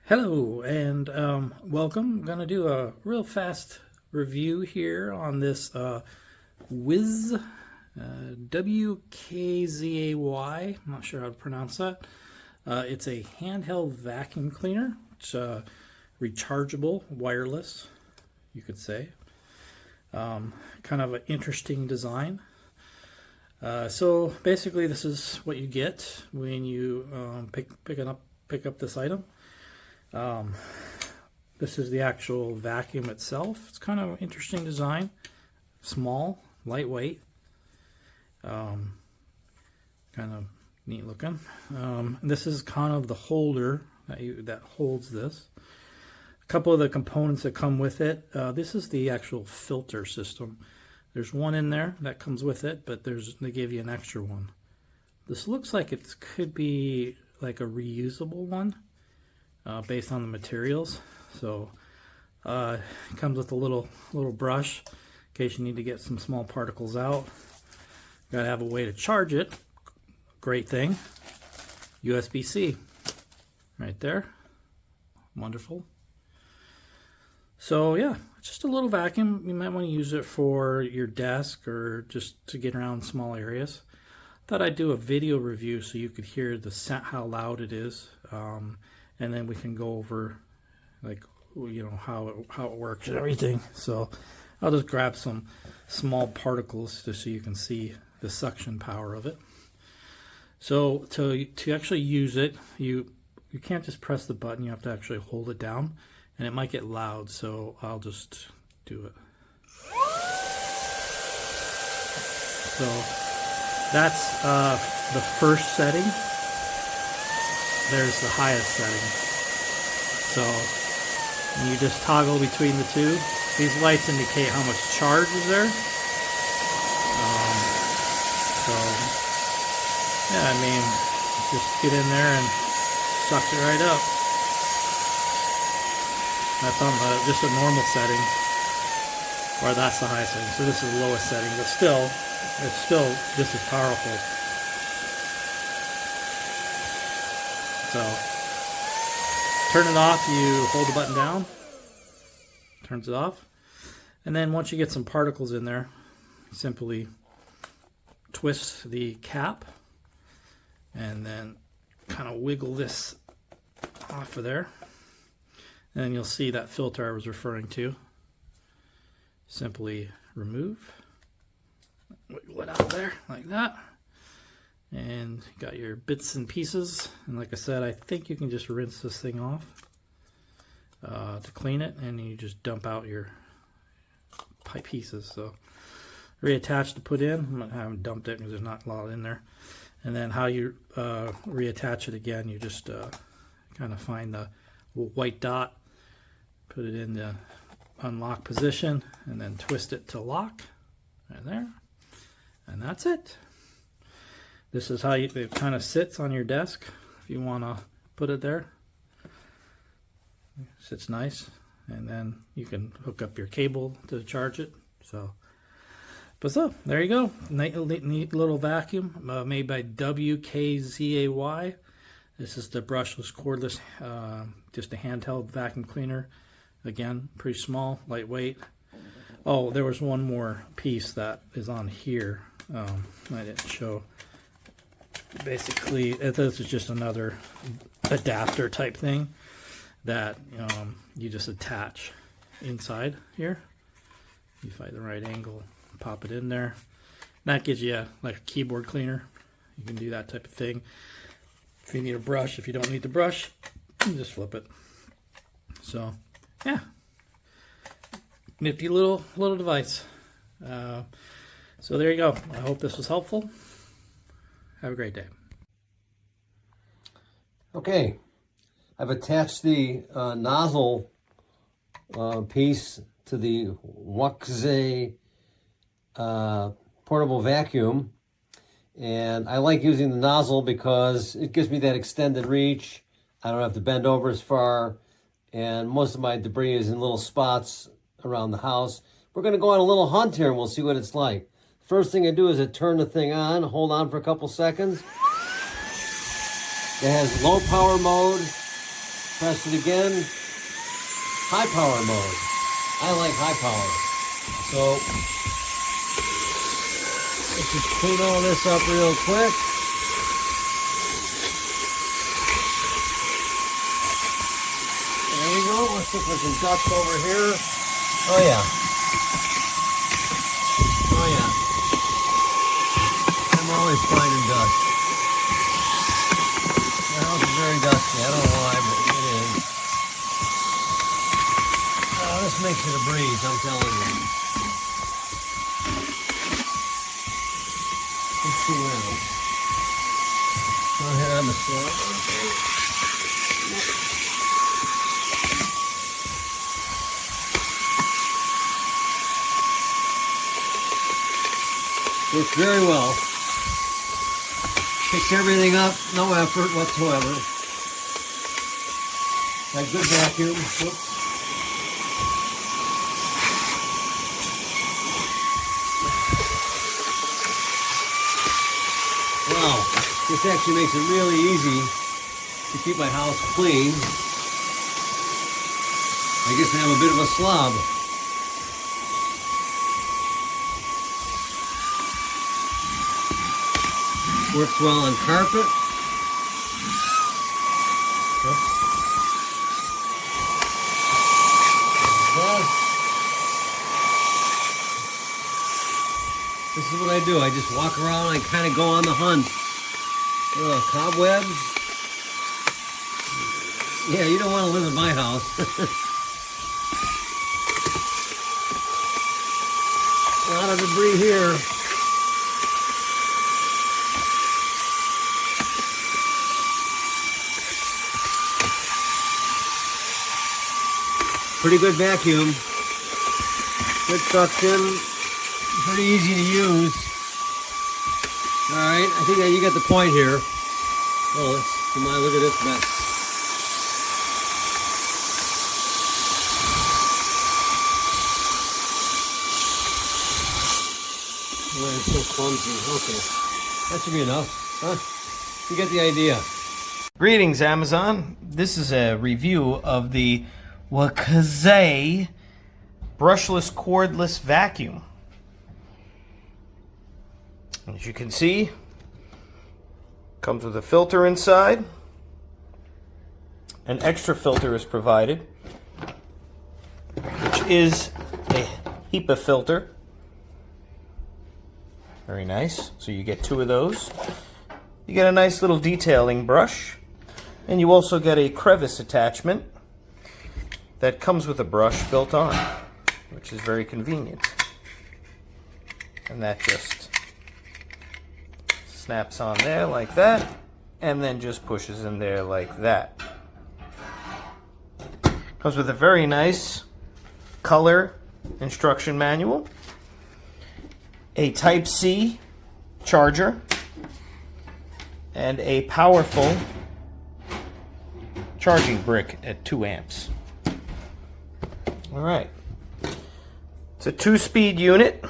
Hello and welcome. I'm going to do a real fast review here on this Wkzay, W-K-Z-A-Y. I'm not sure how to pronounce that. It's a handheld vacuum cleaner. It's rechargeable, wireless, you could say. Kind of an interesting design. So basically this is what you get when you pick up this item. This is the actual vacuum itself. It's kind of an interesting design. Small, lightweight, kind of neat looking. This is kind of the holder that holds this. A couple of the components that come with it. This is the actual filter system. There's one in there that comes with it, but they gave you an extra one. This looks like it could be like a reusable one. Based on the materials. So it comes with a little brush in case you need to get some small particles out. Got to have a way to charge it. Great thing. USB-C right there. Wonderful. So yeah, just a little vacuum. You might want to use it for your desk or just to get around small areas. Thought I'd do a video review so you could hear the sound, how loud it is. And then we can go over, like, you know, how it works and everything. So I'll just grab some small particles just so you can see the suction power of it. So to actually use it, you can't just press the button. You have to actually hold it down, and it might get loud. So I'll just do it. So that's the first setting. There's the highest setting. So you just toggle between the two. These lights indicate how much charge is there. So yeah, I mean, just get in there and sucks it right up. That's on just a normal setting, or that's the highest setting. So this is the lowest setting, but still, it's still just as powerful. So turn it off, you hold the button down, turns it off, and then once you get some particles in there, simply twist the cap and then kind of wiggle this off of there, and then you'll see that filter I was referring to. Simply remove, wiggle it out of there like that. And you got your bits and pieces, and like I said, I think you can just rinse this thing off to clean it, and you just dump out your pipe pieces. So reattach to put in. I haven't dumped it because there's not a lot in there. And then how you reattach it again, you just kind of find the white dot, put it in the unlock position, and then twist it to lock right there, and that's it. This is how it kind of sits on your desk if you want to put it there. It sits nice, and then you can hook up your cable to charge it. So there you go. Neat little vacuum made by Wkzay. This is the brushless, cordless, just a handheld vacuum cleaner. Again, pretty small, lightweight. Oh, there was one more piece that is on here. I didn't show. Basically, this is just another adapter type thing that you just attach inside here. You find the right angle, pop it in there. That gives you like a keyboard cleaner. You can do that type of thing. If you need a brush, if you don't need the brush, you just flip it. So yeah, nifty little device. So there you go. I hope this was helpful. Have a great day. Okay, I've attached the nozzle piece to the Wkzay portable vacuum, and I like using the nozzle because it gives me that extended reach. I don't have to bend over as far, and most of my debris is in little spots around the house. We're going to go on a little hunt here and we'll see what it's like. First thing I do is I turn the thing on, hold on for a couple seconds. It has low power mode, Press it again. High power mode. I like high power. So let's just clean all this up real quick. There we go. Let's look for some dust over here. Oh yeah. Oh yeah. I'm always finding dust. The house is very dusty. I don't know why, but it is. Oh, this makes it a breeze, I'm telling you. Let's see now. Go ahead on the floor. Works very well. Picks everything up, no effort whatsoever. Got good vacuum. Whoops. Wow, this actually makes it really easy to keep my house clean. I guess I have a bit of a slob. Works well on carpet. This is what I do. I just walk around and I kind of go on the hunt. Cobwebs. Yeah, you don't want to live in my house. A lot of debris here. Pretty good vacuum. Good suction. Pretty easy to use. Alright, I think that you get the point here. Oh, come on, look at this mess. Oh, it's so clumsy. Okay. That should be enough. Huh? You get the idea. Greetings, Amazon. This is a review of the Wkzay Brushless Cordless Vacuum. As you can see, comes with a filter inside. An extra filter is provided, which is a HEPA filter. Very nice. So you get 2 of those. You get a nice little detailing brush, and you also get a crevice attachment that comes with a brush built on, which is very convenient. And that just snaps on there like that, and then just pushes in there like that. Comes with a very nice color instruction manual, a Type-C charger, and a powerful charging brick at 2 amps. Alright, it's a 2-speed unit.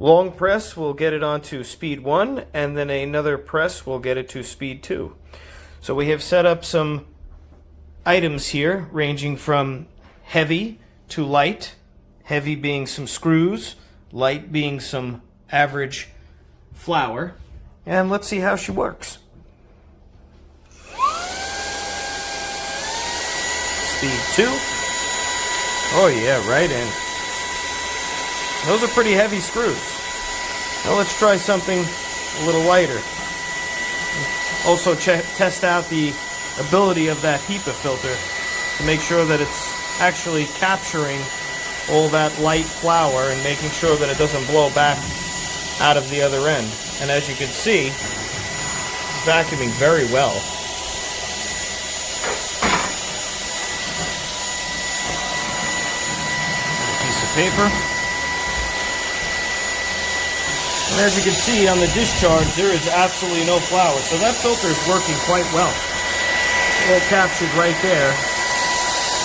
Long press will get it onto speed 1, and then another press will get it to speed 2. So we have set up some items here ranging from heavy to light, heavy being some screws, light being some average flour, and let's see how she works. Speed 2. Oh yeah, right in. Those are pretty heavy screws. Now let's try something a little lighter. Also test out the ability of that HEPA filter to make sure that it's actually capturing all that light flour and making sure that it doesn't blow back out of the other end. And as you can see, it's vacuuming very well. Piece of paper. And as you can see on the discharge, there is absolutely no flour. So that filter is working quite well. All captured right there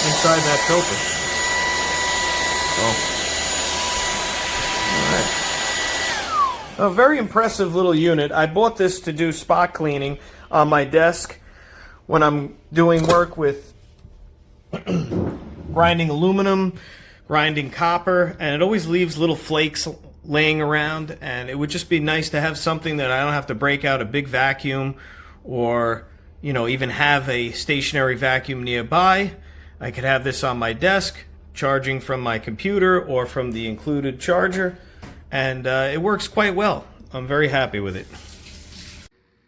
inside that filter. So, all right. A very impressive little unit. I bought this to do spot cleaning on my desk when I'm doing work with grinding aluminum, grinding copper, and it always leaves little flakes laying around, and it would just be nice to have something that I don't have to break out a big vacuum or, you know, even have a stationary vacuum nearby. I could have this on my desk, charging from my computer or from the included charger, and it works quite well. I'm very happy with it.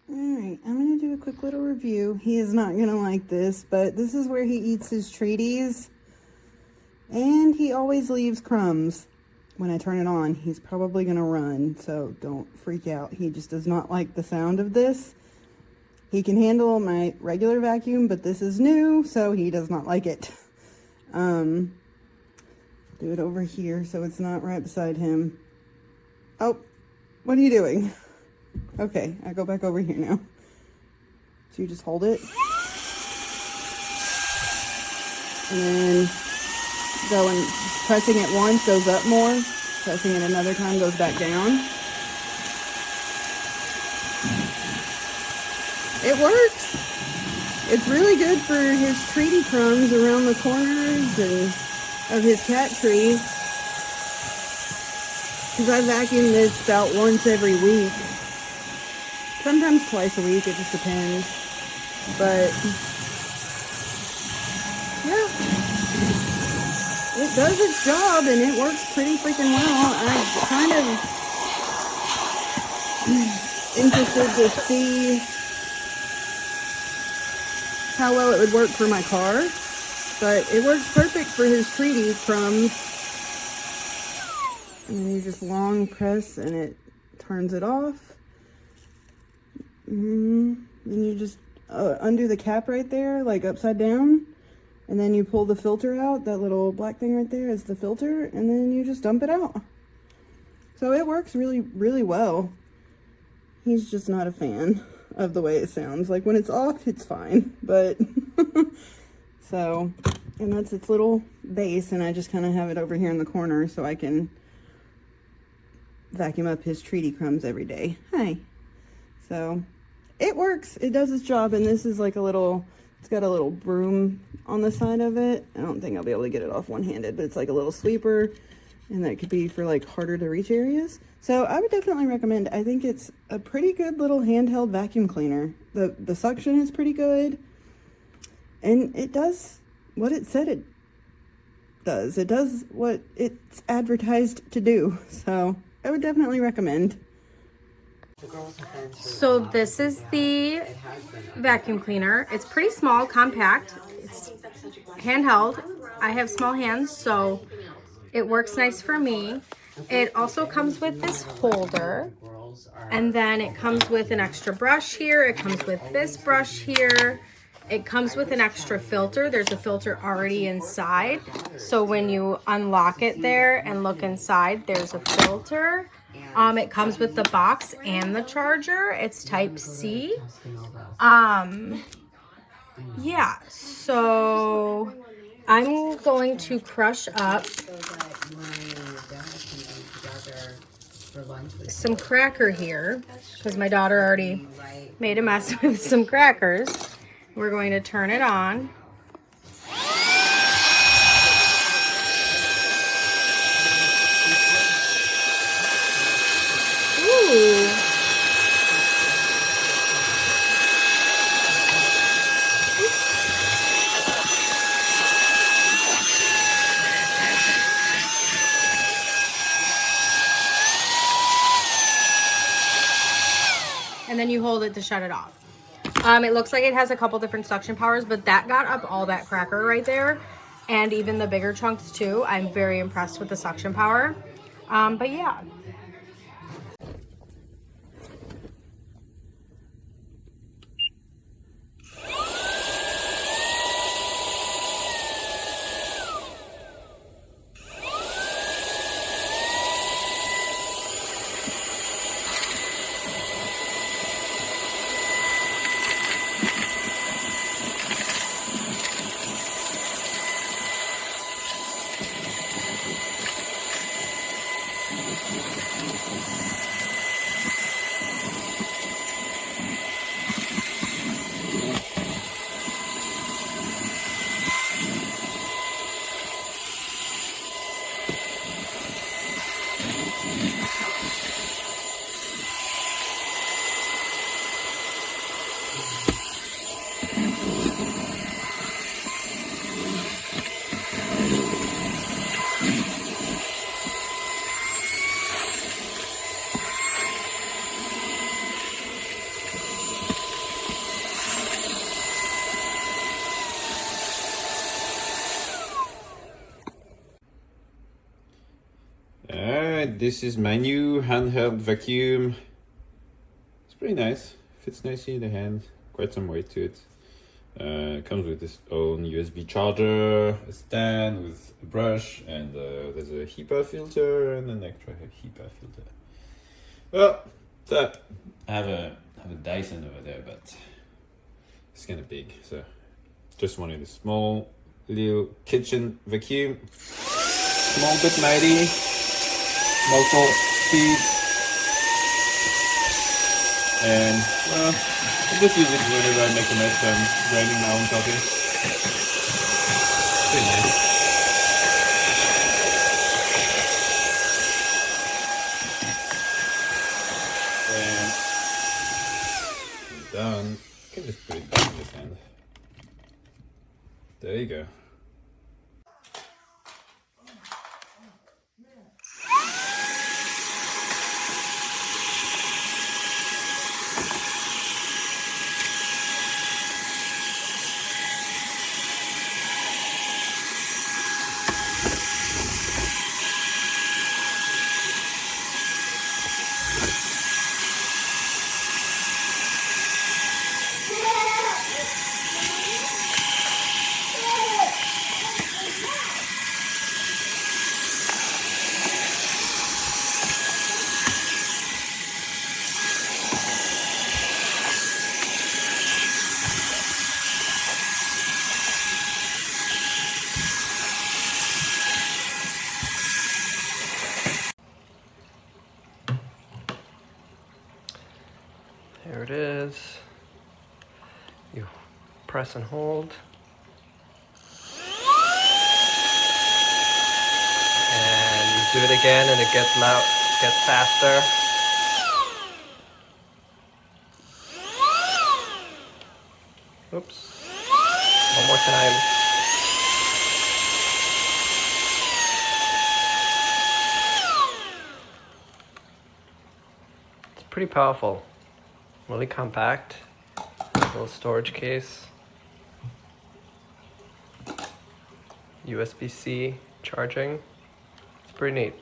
Alright, I'm going to do a quick little review. He is not going to like this, but this is where he eats his treaties. And he always leaves crumbs. When I turn it on, he's probably going to run, so don't freak out. He just does not like the sound of this. He can handle my regular vacuum, but this is new, so he does not like it. Do it over here so it's not right beside him. Oh, what are you doing? Okay, I go back over here now. So you just hold it. And then go and pressing it once goes up more. Pressing it another time goes back down. It works. It's really good for his treaty crumbs around the corners and of his cat tree. Because I vacuum this about once every week. Sometimes twice a week, it just depends. But, yeah. It does its job and it works pretty freaking well. I'm kind of interested to see how well it would work for my car. But it works perfect for his treaty crumbs. And then you just long press and it turns it off. Then you just undo the cap right there, like upside down. And then you pull the filter out. That little black thing right there is the filter. And then you just dump it out. So it works really, really well. He's just not a fan of the way it sounds. Like when it's off, it's fine. But, so, and that's its little base. And I just kind of have it over here in the corner so I can vacuum up his treaty crumbs every day. Hi. So, it works. It does its job. And this is like a little... It's got a little broom on the side of it. I don't think I'll be able to get it off one-handed, but it's like a little sweeper, and that could be for like harder to reach areas. So I would definitely recommend. I think it's a pretty good little handheld vacuum cleaner. The suction is pretty good, and it does what it said it does. It does what it's advertised to do. So I would definitely recommend. So this is the vacuum cleaner. It's pretty small, compact. It's handheld. I have small hands, so it works nice for me. It also comes with this holder, and then it comes with an extra brush here. It comes with this brush here. It comes with an extra filter. There's a filter already inside. So when you unlock it there and look inside, there's a filter. It comes with the box and the charger. It's type C. Yeah, so I'm going to crush up some cracker here because my daughter already made a mess with some crackers. We're going to turn it on. Ooh. And then you hold it to shut it off. It looks like it has a couple different suction powers, but that got up all that cracker right there, and even the bigger chunks too. I'm very impressed with the suction power. But yeah. Alright, this is my new handheld vacuum. It's pretty nice. Fits nicely in the hand. Quite some weight to it. It comes with its own USB charger, a stand with a brush, and there's a HEPA filter and an extra HEPA filter. Well, that I have a Dyson over there, but it's kind of big, so just wanted a small little kitchen vacuum. Small bit mighty, multiple speed, and well, I just use it whenever I make a mess. I'm grinding my own coffee. Pretty nice. And done. You can just put it back in this hand. There you go. There it is. You press and hold. And you do it again and it gets loud, gets faster. Oops. One more time. It's pretty powerful. Really compact. Little storage case. USB-C charging. It's pretty neat.